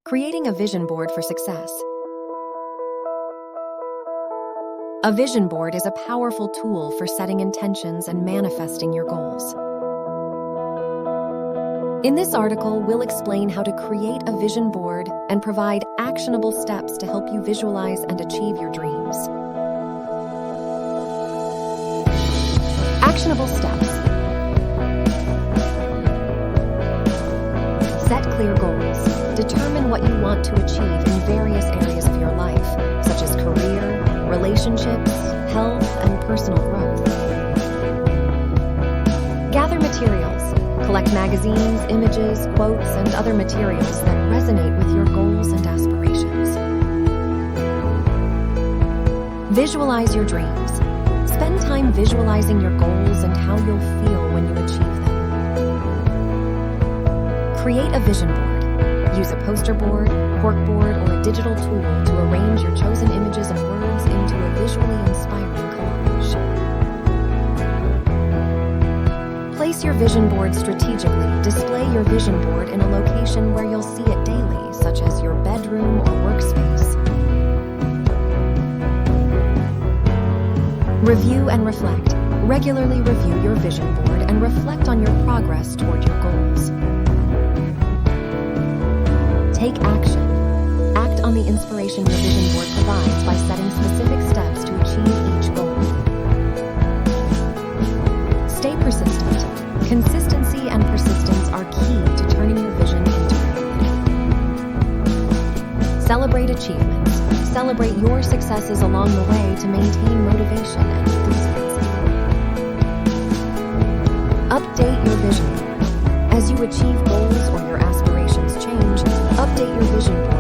Creating a vision board for success. A vision board is a powerful tool for setting intentions and manifesting your goals. In this article, we'll explain how to create a vision board and provide actionable steps to help you visualize and achieve your dreams. Actionable steps. Set clear goals. Determine what you want to achieve in various areas of your life, such as career, relationships, health, and personal growth. Gather materials. Collect magazines, images, quotes, and other materials that resonate with your goals and aspirations. Visualize your dreams. Spend time visualizing your goals and how you'll feel when you achieve them. Create a vision board. Use a poster board, corkboard, or a digital tool to arrange your chosen images and words into a visually inspiring collage. Place your vision board strategically. Display your vision board in a location where you'll see it daily, such as your bedroom or workspace. Review and reflect. Regularly review your vision board and reflect on your progress toward your goals. Take action. Act on the inspiration your vision board provides by setting specific steps to achieve each goal. Stay persistent. Consistency and persistence are key to turning your vision into reality. Celebrate achievements. Celebrate your successes along the way to maintain motivation and enthusiasm. Update your vision board. As you achieve goals or your aspirations change, update your vision board